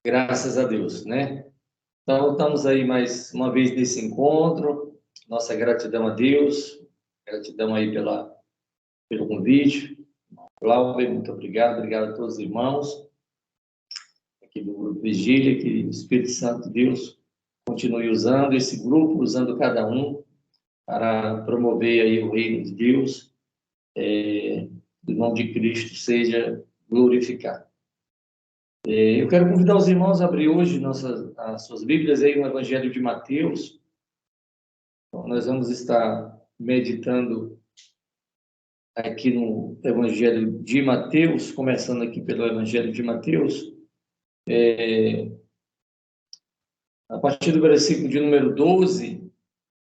Graças a Deus, né? Então, estamos aí mais uma vez nesse encontro. Nossa gratidão a Deus, gratidão aí pelo convite. Cláudio, muito obrigado a todos os irmãos aqui do Grupo Vigília, que o Espírito Santo de Deus continue usando esse grupo, usando cada um para promover aí o reino de Deus, o nome de Cristo seja glorificado. Eu quero convidar os irmãos a abrir hoje as suas Bíblias aí no Evangelho de Mateus. Então, nós vamos estar meditando aqui no Evangelho de Mateus, começando aqui pelo Evangelho de Mateus, a partir do versículo de número 12,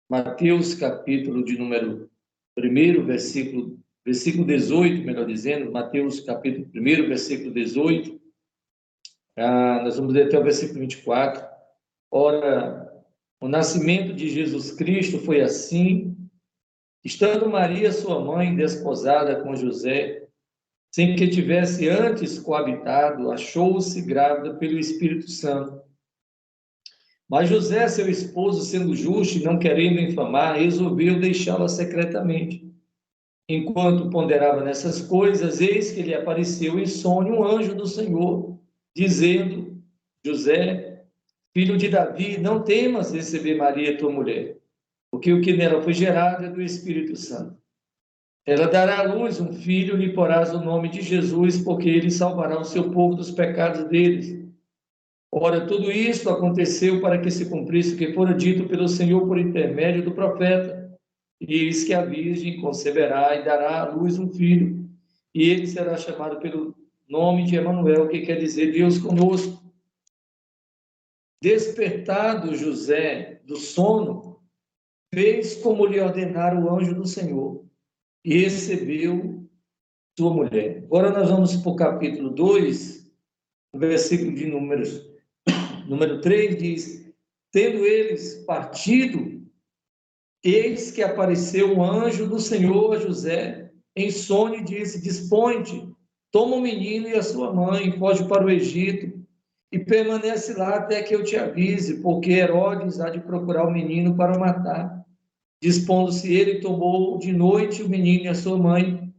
Mateus capítulo de número 1, versículo 18, melhor dizendo, Mateus capítulo 1, versículo 18, nós vamos ler até o versículo 24. Ora, o nascimento de Jesus Cristo foi assim: estando Maria, sua mãe, desposada com José, sem que tivesse antes coabitado, achou-se grávida pelo Espírito Santo. Mas José, seu esposo, sendo justo e não querendo infamar, resolveu deixá-la secretamente. Enquanto ponderava nessas coisas, eis que lhe apareceu em sonho um anjo do Senhor, dizendo: José, filho de Davi, não temas receber Maria, tua mulher, porque o que nela foi gerado é do Espírito Santo. Ela dará à luz um filho, lhe porás o nome de Jesus, porque ele salvará o seu povo dos pecados deles. Ora, tudo isto aconteceu para que se cumprisse o que fora dito pelo Senhor por intermédio do profeta. E eis que a virgem conceberá e dará à luz um filho, e ele será chamado pelo nome de Emanuel, que quer dizer Deus conosco. Despertado José do sono, fez como lhe ordenara o anjo do Senhor, e recebeu sua mulher. Agora nós vamos para o capítulo 2, o versículo de número 3, diz: tendo eles partido, eis que apareceu um anjo do Senhor a José em sonho e disse: dispõe-te, toma o menino e a sua mãe, foge para o Egito e permanece lá até que eu te avise, porque Herodes há de procurar o menino para o matar. Dispondo-se ele, tomou de noite o menino e a sua mãe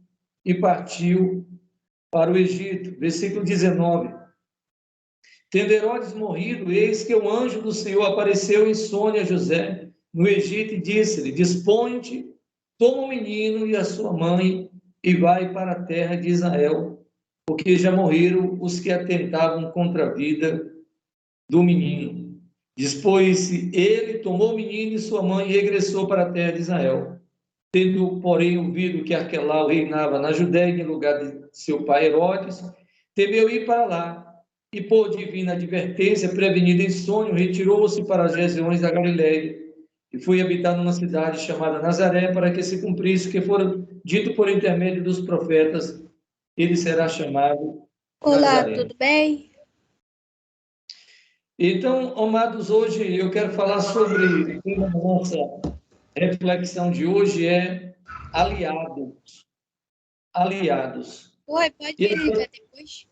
e partiu para o Egito. Versículo 19. Tendo Herodes morrido, eis que o anjo do Senhor apareceu em sonho a José no Egito e disse-lhe: dispõe-te, toma o menino e a sua mãe e vai para a terra de Israel, porque já morreram os que atentavam contra a vida do menino. Dispôs-se ele, tomou o menino e sua mãe e regressou para a terra de Israel. Tendo, porém, ouvido que Arquelau reinava na Judéia em lugar de seu pai Herodes, temeu ir para lá. E por divina advertência, prevenido em sonho, retirou-se para as regiões da Galiléia e foi habitar numa cidade chamada Nazaré, para que se cumprisse o que fora dito por intermédio dos profetas: ele será chamado Olá, Nazaré. tudo bem? Então, amados, hoje eu quero falar sobre o tema da nossa reflexão de hoje é aliados. Aliados. Oi, pode me ligar depois?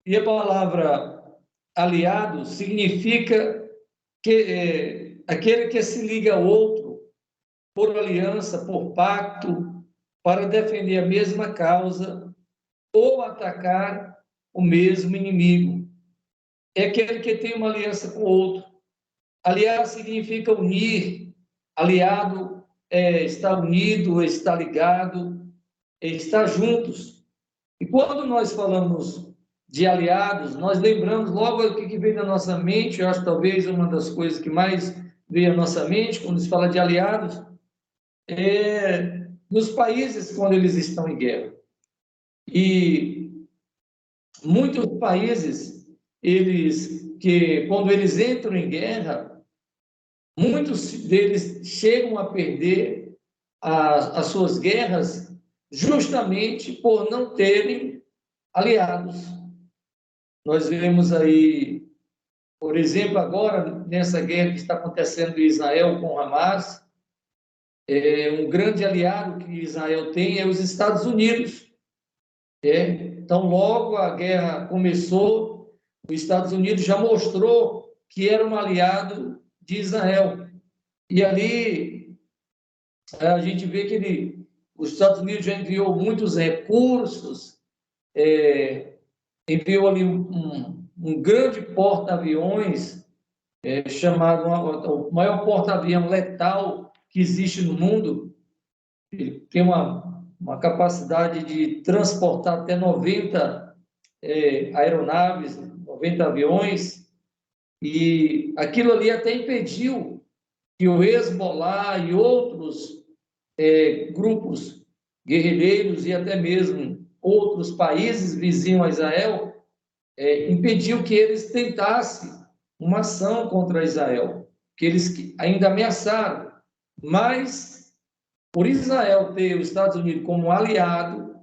E a palavra aliado significa que aquele que se liga ao outro por aliança, por pacto, para defender a mesma causa ou atacar o mesmo inimigo. É aquele que tem uma aliança com o outro. Aliar significa unir. Aliado é estar unido, estar ligado, é estar juntos. E quando nós falamos de aliados, nós lembramos logo o que vem na nossa mente. Eu acho que talvez uma das coisas que mais vem à nossa mente quando se fala de aliados é nos países quando eles estão em guerra. E muitos países, quando eles entram em guerra, muitos deles chegam a perder as suas guerras justamente por não terem aliados. Nós vemos aí, por exemplo, agora, nessa guerra que está acontecendo em Israel com Hamas, um grande aliado que Israel tem é os Estados Unidos. Então, logo a guerra começou, os Estados Unidos já mostrou que era um aliado de Israel. E ali a gente vê que os Estados Unidos já enviou muitos recursos, enviou ali um grande porta-aviões, chamado o maior porta-avião letal que existe no mundo. Ele tem uma capacidade de transportar até 90 aeronaves, 90 aviões, e aquilo ali até impediu que o Hezbollah e outros grupos guerrilheiros e até mesmo outros países vizinhos a Israel impediu que eles tentassem uma ação contra Israel, que eles ainda ameaçaram. Mas, por Israel ter os Estados Unidos como aliado,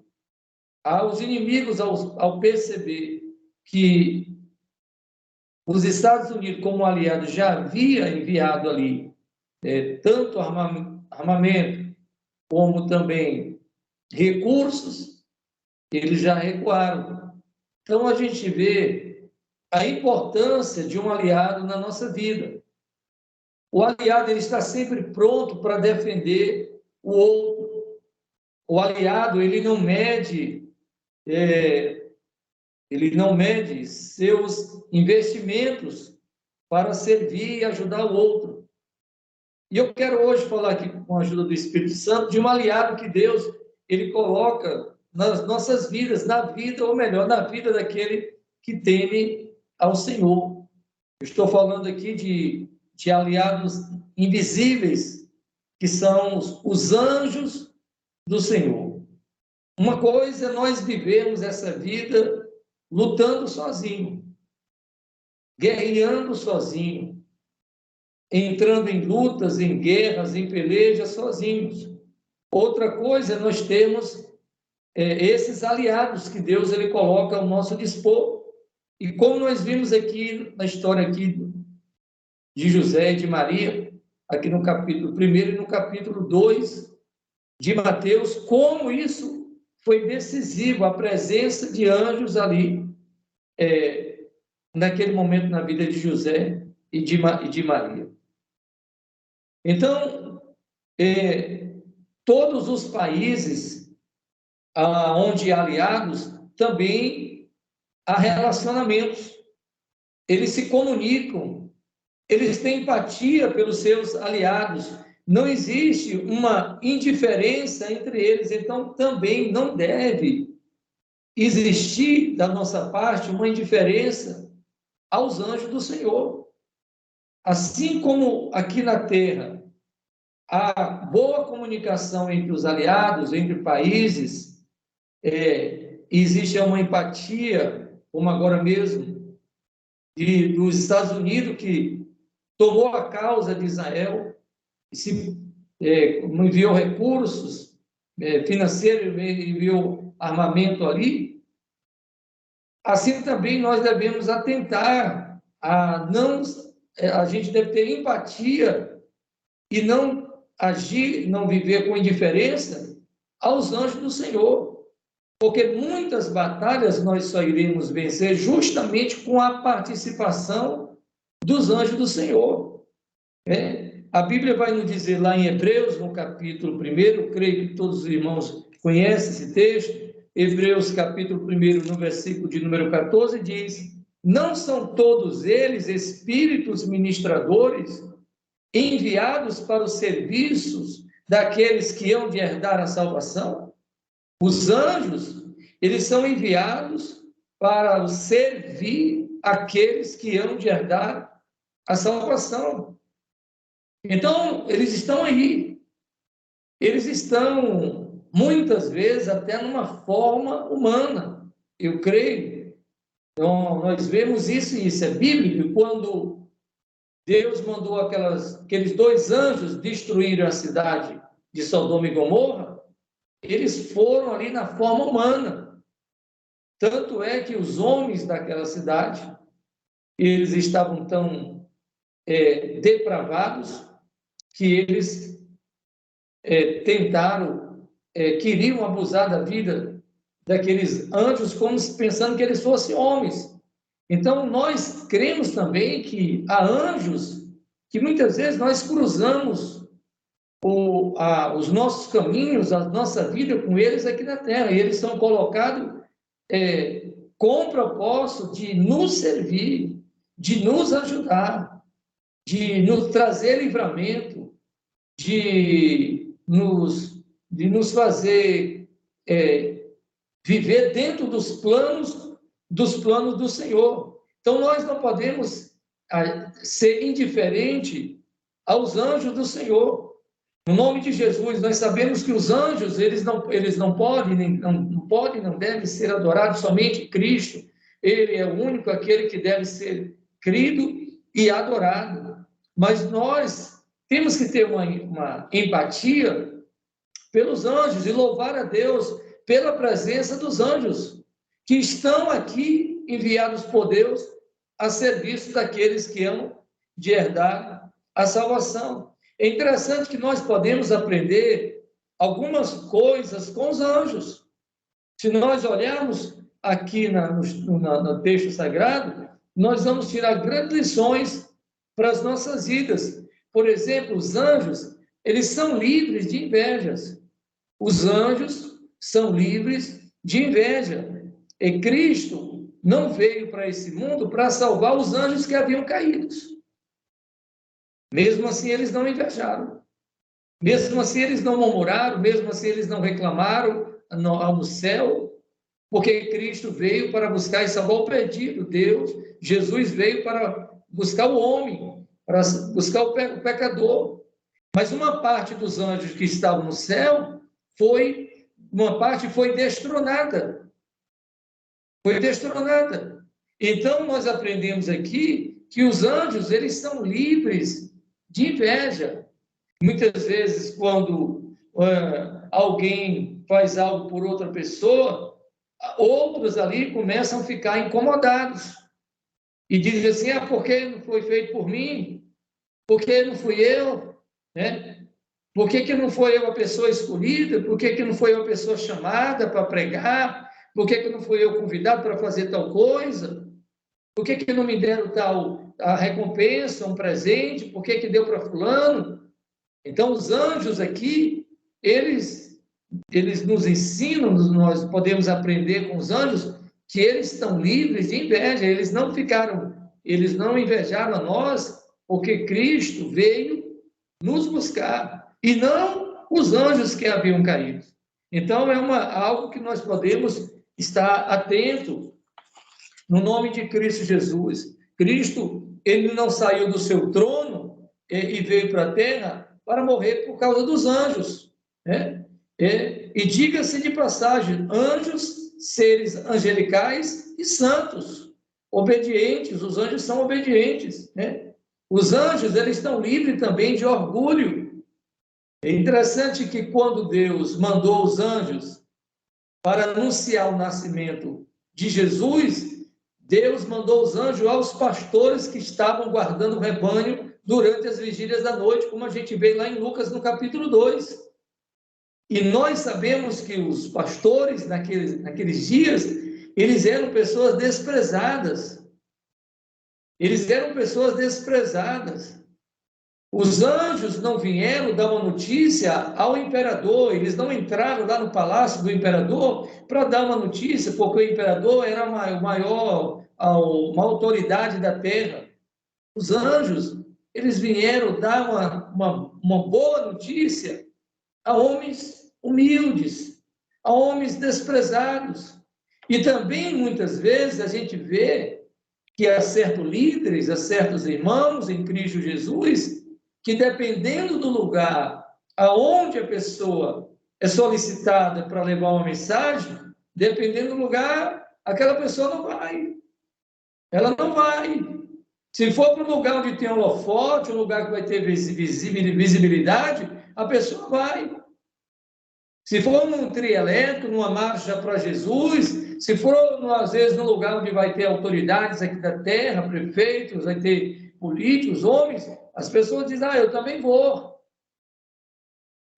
aos inimigos, ao perceber que os Estados Unidos, como aliado, já havia enviado ali tanto armamento como também recursos, eles já recuaram. Então, a gente vê a importância de um aliado na nossa vida. O aliado ele está sempre pronto para defender o outro. O aliado ele não mede seus investimentos para servir e ajudar o outro. E eu quero hoje falar aqui, com a ajuda do Espírito Santo, de um aliado que Deus ele coloca nas nossas vidas, na vida, ou melhor, na vida daquele que teme ao Senhor. Eu estou falando aqui de aliados invisíveis, que são os anjos do Senhor. Uma coisa é nós vivemos essa vida lutando sozinho, guerreando sozinho, entrando em lutas, em guerras, em pelejas sozinhos. Outra coisa é nós termos esses aliados que Deus ele coloca ao nosso dispor. E como nós vimos aqui na história aqui de José e de Maria, aqui no capítulo 1 e no capítulo 2 de Mateus, como isso foi decisivo, a presença de anjos ali, naquele momento na vida de José e de Maria. Então, todos os países onde há aliados, também há relacionamentos. Eles se comunicam, eles têm empatia pelos seus aliados. Não existe uma indiferença entre eles, então também não deve existir da nossa parte uma indiferença aos anjos do Senhor. Assim como aqui na Terra há boa comunicação entre os aliados, entre países, existe uma empatia, como agora mesmo, dos Estados Unidos, que tomou a causa de Israel, enviou recursos financeiros, enviou armamento ali. Assim também nós devemos atentar a gente deve ter empatia e não agir, não viver com indiferença aos anjos do Senhor. Porque muitas batalhas nós só iremos vencer justamente com a participação dos anjos do Senhor. A Bíblia vai nos dizer lá em Hebreus, no capítulo 1, creio que todos os irmãos conhecem esse texto, Hebreus capítulo 1, no versículo de número 14, diz: não são todos eles espíritos ministradores enviados para os serviços daqueles que hão de herdar a salvação? Os anjos, eles são enviados para servir aqueles que hão de herdar a salvação. Então, eles estão aí. Eles estão, muitas vezes, até numa forma humana, eu creio. Então, nós vemos isso, e isso é bíblico, quando Deus mandou aqueles 2 anjos destruírem a cidade de Sodoma e Gomorra, eles foram ali na forma humana. Tanto é que os homens daquela cidade, eles estavam tão depravados que eles queriam abusar da vida daqueles anjos, como pensando que eles fossem homens. Então, nós cremos também que há anjos que muitas vezes nós cruzamos os nossos caminhos, a nossa vida com eles aqui na Terra, e eles são colocados com o propósito de nos servir, de nos ajudar, de nos trazer livramento, de nos fazer viver dentro dos planos do Senhor. Então, nós não podemos ser indiferente aos anjos do Senhor. No nome de Jesus, nós sabemos que os anjos, eles não podem, não devem ser adorados, somente Cristo. Ele é o único, aquele que deve ser crido e adorado. Mas nós temos que ter uma empatia pelos anjos e louvar a Deus pela presença dos anjos, que estão aqui enviados por Deus a serviço daqueles que amam de herdar a salvação. É interessante que nós podemos aprender algumas coisas com os anjos. Se nós olharmos aqui no texto sagrado, nós vamos tirar grandes lições para as nossas vidas. Por exemplo, os anjos, eles são livres de invejas. Os anjos são livres de inveja. E Cristo não veio para esse mundo para salvar os anjos que haviam caído. Mesmo assim, eles não invejaram. Mesmo assim, eles não murmuraram. Mesmo assim, eles não reclamaram no céu. Porque Cristo veio para buscar e salvar o perdido. Jesus veio para buscar o homem, para buscar o pecador. Mas uma parte dos anjos que estavam no céu, uma parte foi destronada. Foi destronada. Então, nós aprendemos aqui que os anjos, eles são livres de inveja. Muitas vezes, quando alguém faz algo por outra pessoa, outros ali começam a ficar incomodados. E dizem assim, por que não foi feito por mim? Por que não fui eu? Né? Por que não foi eu a pessoa escolhida? Por que não foi eu a pessoa chamada para pregar? Por que não fui eu convidado para fazer tal coisa? Por que não me deram a recompensa, um presente? Por que deu para fulano? Então, os anjos aqui, eles nos ensinam, nós podemos aprender com os anjos, que eles estão livres de inveja, eles não invejaram a nós, porque Cristo veio nos buscar, e não os anjos que haviam caído. Então, algo que nós podemos estar atento no nome de Cristo Jesus. Cristo, ele não saiu do seu trono e veio para a terra para morrer por causa dos anjos, né? E diga-se de passagem, anjos, seres angelicais e santos, obedientes, os anjos são obedientes, né? Os anjos, eles estão livres também de orgulho. É interessante que quando Deus mandou os anjos para anunciar o nascimento de Jesus, Deus mandou os anjos aos pastores que estavam guardando o rebanho durante as vigílias da noite, como a gente vê lá em Lucas, no capítulo 2. E nós sabemos que os pastores, naqueles dias, eles eram pessoas desprezadas. Eles eram pessoas desprezadas. Os anjos não vieram dar uma notícia ao imperador, eles não entraram lá no palácio do imperador para dar uma notícia, porque o imperador era uma autoridade da terra. Os anjos, eles vieram dar uma boa notícia a homens humildes, a homens desprezados. E também, muitas vezes, a gente vê que há certos líderes, há certos irmãos em Cristo Jesus, que dependendo do lugar aonde a pessoa é solicitada para levar uma mensagem, dependendo do lugar, aquela pessoa não vai. Ela não vai. Se for para um lugar onde tem holofote, um lugar que vai ter visibilidade, a pessoa vai. Se for num trio elétrico, numa marcha para Jesus, se for, às vezes, num lugar onde vai ter autoridades aqui da terra, prefeitos, vai ter políticos, homens, as pessoas dizem, eu também vou.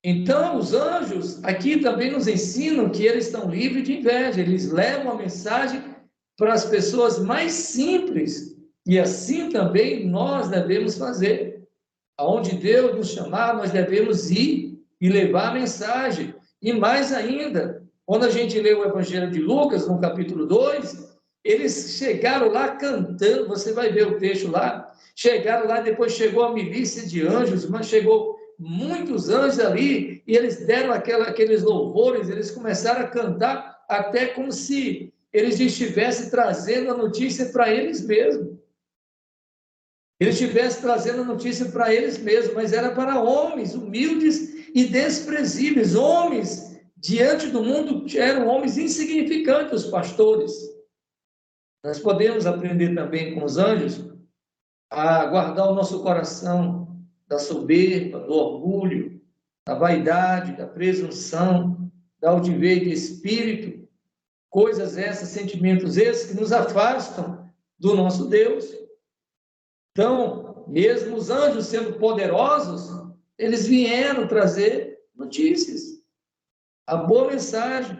Então, os anjos aqui também nos ensinam que eles estão livres de inveja, eles levam a mensagem para as pessoas mais simples, e assim também nós devemos fazer. Aonde Deus nos chamar, nós devemos ir e levar a mensagem. E mais ainda, quando a gente lê o Evangelho de Lucas, no capítulo 2, eles chegaram lá cantando, você vai ver o texto lá, chegaram lá, depois chegou a milícia de anjos, mas chegou muitos anjos ali, e eles deram aqueles louvores, eles começaram a cantar, até como se eles estivessem trazendo a notícia para eles mesmos. Eles estivessem trazendo a notícia para eles mesmos, mas era para homens humildes e desprezíveis, homens diante do mundo eram homens insignificantes, os pastores. Nós podemos aprender também com os anjos a guardar o nosso coração da soberba, do orgulho, da vaidade, da presunção, da altivez de espírito, coisas essas, sentimentos esses que nos afastam do nosso Deus. Então, mesmo os anjos sendo poderosos, eles vieram trazer notícias, a boa mensagem.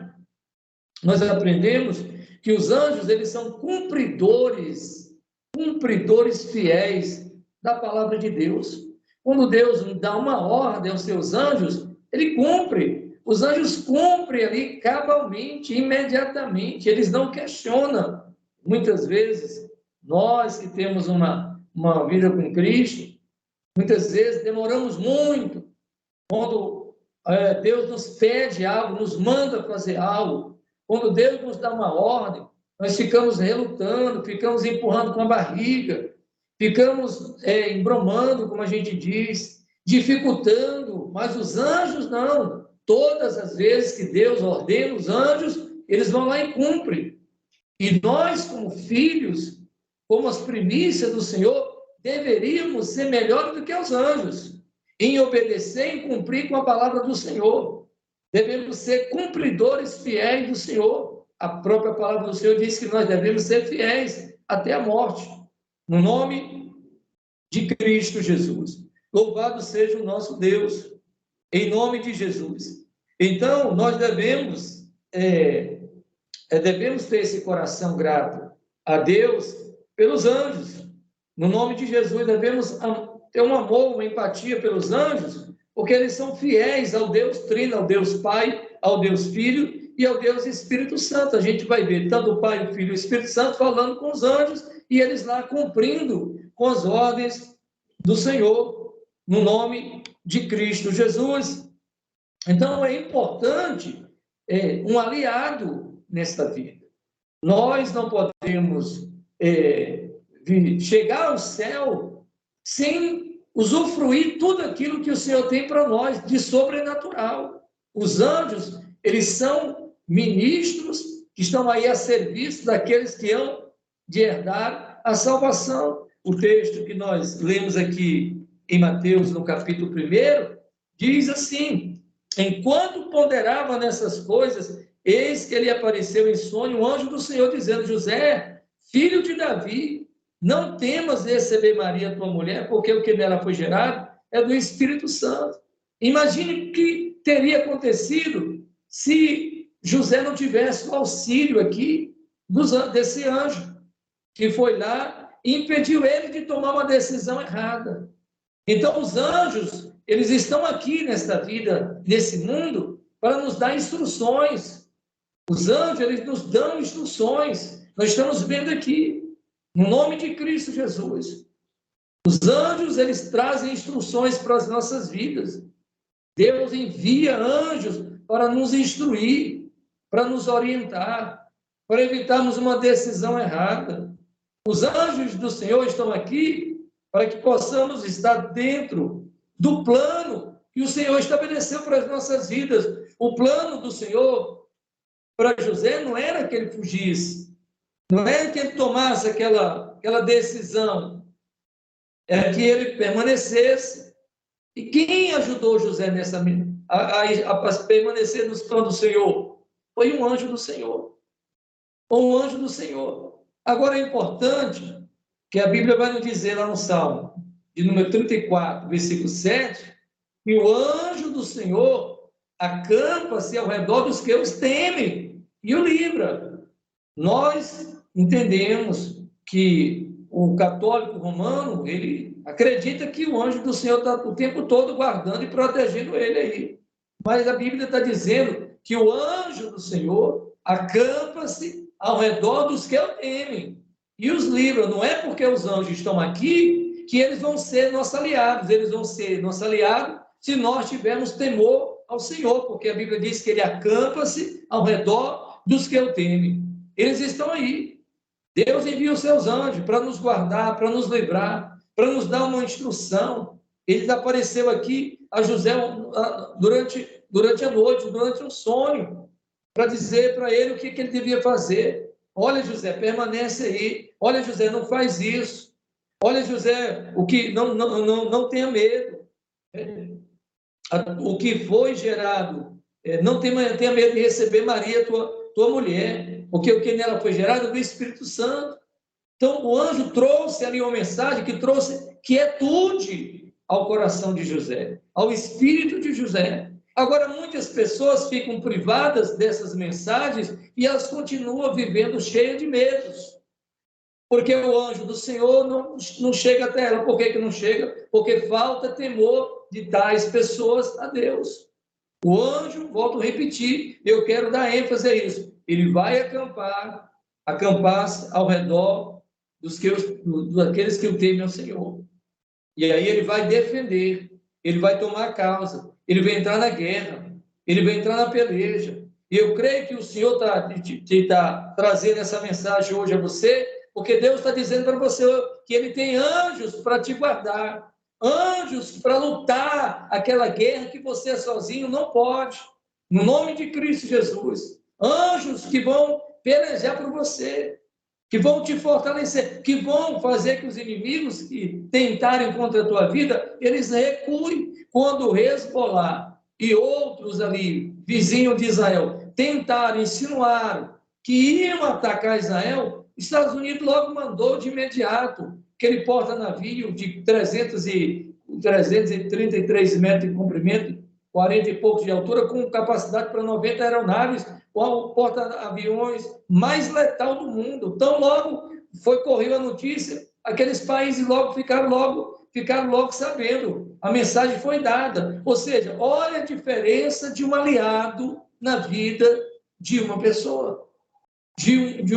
Nós aprendemos que os anjos, eles são cumpridores fiéis da palavra de Deus. Quando Deus dá uma ordem aos seus anjos, ele cumpre. Os anjos cumprem ali cabalmente, imediatamente, eles não questionam. Muitas vezes, nós que temos uma vida com Cristo, muitas vezes demoramos muito. Quando Deus nos pede algo, nos manda fazer algo, quando Deus nos dá uma ordem, nós ficamos relutando, ficamos empurrando com a barriga, ficamos embromando, como a gente diz, dificultando, mas os anjos não. Todas as vezes que Deus ordena os anjos, eles vão lá e cumprem. E nós, como filhos, como as primícias do Senhor, deveríamos ser melhores do que os anjos, em obedecer e cumprir com a palavra do Senhor. Devemos ser cumpridores fiéis do Senhor. A própria palavra do Senhor diz que nós devemos ser fiéis até a morte, no nome de Cristo Jesus. Louvado seja o nosso Deus, em nome de Jesus. Então, nós devemos ter esse coração grato a Deus pelos anjos. No nome de Jesus, devemos ter um amor, uma empatia pelos anjos, porque eles são fiéis ao Deus Trino, ao Deus Pai, ao Deus Filho e ao Deus Espírito Santo. A gente vai ver tanto o Pai, o Filho e o Espírito Santo falando com os anjos e eles lá cumprindo com as ordens do Senhor, no nome de Cristo Jesus. Então, é importante um aliado nesta vida. Nós não podemos chegar ao céu sem usufruir tudo aquilo que o Senhor tem para nós de sobrenatural. Os anjos, eles são ministros que estão aí a serviço daqueles que hão de herdar a salvação. O texto que nós lemos aqui em Mateus, no capítulo 1, diz assim: enquanto ponderava nessas coisas, eis que ele apareceu em sonho um anjo do Senhor, dizendo: José, filho de Davi, não temas receber Maria, tua mulher, porque o que nela foi gerado é do Espírito Santo. Imagine o que teria acontecido se José não tivesse o auxílio aqui desse anjo, que foi lá e impediu ele de tomar uma decisão errada. Então, os anjos, eles estão aqui nesta vida, nesse mundo, para nos dar instruções. Os anjos, eles nos dão instruções. Nós estamos vendo aqui, no nome de Cristo Jesus. Os anjos, eles trazem instruções para as nossas vidas. Deus envia anjos para nos instruir, para nos orientar, para evitarmos uma decisão errada. Os anjos do Senhor estão aqui para que possamos estar dentro do plano que o Senhor estabeleceu para as nossas vidas. O plano do Senhor para José não era que ele fugisse, não era que ele tomasse aquela decisão, era que ele permanecesse. E quem ajudou José a permanecer nos planos do Senhor? Foi um anjo do Senhor. Um anjo do Senhor. Agora, é importante que a Bíblia vai nos dizer lá no Salmo, de número 34, versículo 7, que o anjo do Senhor acampa-se ao redor dos que os temem e o livra. Nós entendemos que o católico romano, ele acredita que o anjo do Senhor está o tempo todo guardando e protegendo ele aí. Mas a Bíblia está dizendo que o anjo do Senhor acampa-se ao redor dos que o temem e os livra. Não é porque os anjos estão aqui que eles vão ser nossos aliados. Eles vão ser nossos aliados se nós tivermos temor ao Senhor, porque a Bíblia diz que ele acampa-se ao redor dos que o temem. Eles estão aí. Deus envia os seus anjos para nos guardar, para nos livrar, para nos dar uma instrução. Ele apareceu aqui a José durante a noite, durante um sonho, para dizer para ele o que ele devia fazer. Olha, José, permanece aí. Olha, José, não faz isso. Olha, José, o que não tenha medo. O que foi gerado, não tenha medo de receber Maria, tua mulher, porque o que nela foi gerado é do Espírito Santo. Então, o anjo trouxe ali uma mensagem que trouxe quietude ao coração de José, ao espírito de José. Agora, muitas pessoas ficam privadas dessas mensagens e elas continuam vivendo cheias de medos, porque o anjo do Senhor não chega até ela. Por que não chega? Porque falta temor de tais pessoas a Deus. O anjo, volto a repetir, eu quero dar ênfase a isso, ele vai acampar-se ao redor daqueles que o temem ao Senhor. E aí ele vai defender, ele vai tomar a causa, ele vai entrar na guerra, ele vai entrar na peleja. E eu creio que o Senhor está trazendo essa mensagem hoje a você, porque Deus está dizendo para você que ele tem anjos para te guardar, anjos para lutar aquela guerra que você sozinho não pode. No nome de Cristo Jesus, anjos que vão pelejar por você, que vão te fortalecer, que vão fazer que os inimigos que tentarem contra a tua vida, eles recuem. Quando o Hezbollah e outros ali, vizinhos de Israel, tentaram, insinuaram que iam atacar Israel, os Estados Unidos logo mandou de imediato aquele porta-navio de 333 metros de comprimento, 40 e poucos de altura, com capacidade para 90 aeronaves, o porta-aviões mais letal do mundo. Então, logo correu a notícia, aqueles países ficaram logo sabendo. A mensagem foi dada. Ou seja, olha a diferença de um aliado na vida de uma pessoa, de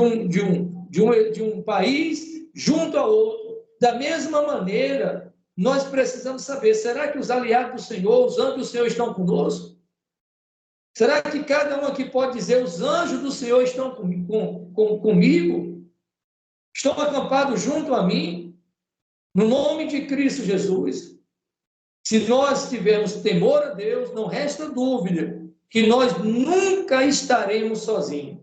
um país junto a outro. Da mesma maneira, nós precisamos saber, será que os aliados do Senhor, os anjos do Senhor estão conosco? Será que cada um aqui pode dizer, os anjos do Senhor estão comigo? Estão acampados junto a mim? No nome de Cristo Jesus. Se nós tivermos temor a Deus, não resta dúvida que nós nunca estaremos sozinhos.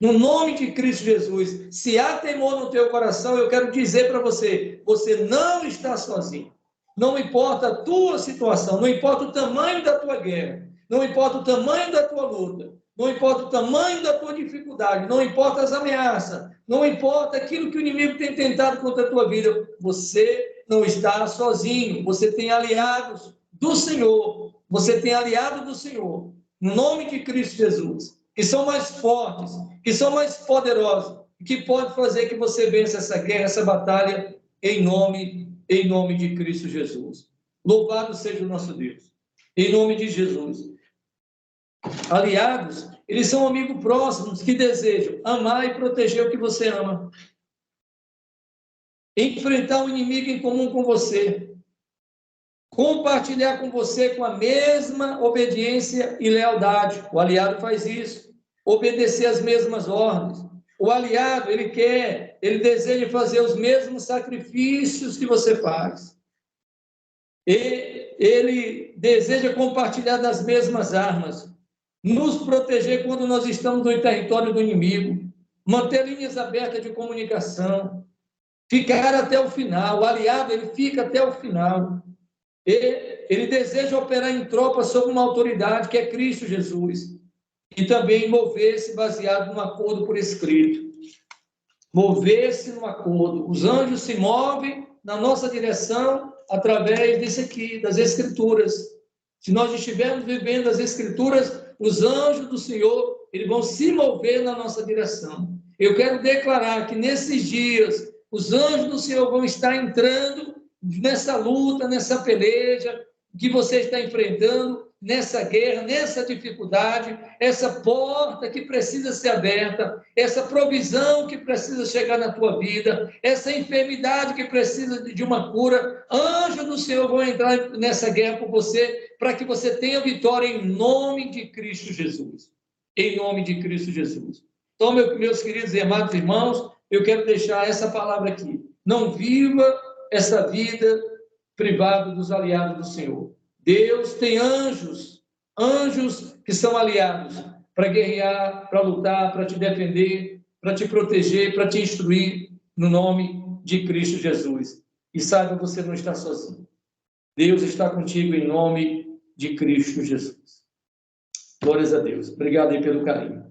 No nome de Cristo Jesus, se há temor no teu coração, eu quero dizer para você, você não está sozinho. Não importa a tua situação, não importa o tamanho da tua guerra, não importa o tamanho da tua luta, não importa o tamanho da tua dificuldade, não importa as ameaças, não importa aquilo que o inimigo tem tentado contra a tua vida, você não está sozinho, você tem aliados do Senhor, você tem aliado do Senhor, no nome de Cristo Jesus, que são mais fortes, que são mais poderosos, que pode fazer que você vença essa guerra, essa batalha, em nome de Cristo Jesus. Louvado seja o nosso Deus. Em nome de Jesus. Aliados, eles são amigos próximos que desejam amar e proteger o que você ama. Enfrentar o inimigo em comum com você. Compartilhar com você com a mesma obediência e lealdade. O aliado faz isso. Obedecer as mesmas ordens. O aliado, ele deseja fazer os mesmos sacrifícios que você faz. Ele deseja compartilhar das mesmas armas. Nos proteger quando nós estamos no território do inimigo. Manter linhas abertas de comunicação. Ficar até o final. O aliado, ele fica até o final. Ele deseja operar em tropa sob uma autoridade que é Cristo Jesus. E também mover-se baseado num acordo por escrito. Mover-se num acordo. Os anjos se movem na nossa direção através disso aqui, das Escrituras. Se nós estivermos vivendo as Escrituras, os anjos do Senhor, eles vão se mover na nossa direção. Eu quero declarar que nesses dias, os anjos do Senhor vão estar entrando nessa luta, nessa peleja que você está enfrentando, nessa guerra, nessa dificuldade, essa porta que precisa ser aberta, essa provisão que precisa chegar na tua vida, essa enfermidade que precisa de uma cura. Anjos do Senhor vão entrar nessa guerra por você, para que você tenha vitória em nome de Cristo Jesus. Em nome de Cristo Jesus. Então, meus queridos e amados irmãos, eu quero deixar essa palavra aqui. Não viva essa vida privada dos aliados do Senhor. Deus tem anjos que são aliados para guerrear, para lutar, para te defender, para te proteger, para te instruir, no nome de Cristo Jesus. E saiba, você não está sozinho. Deus está contigo em nome de Cristo Jesus. Glórias a Deus. Obrigado aí pelo carinho.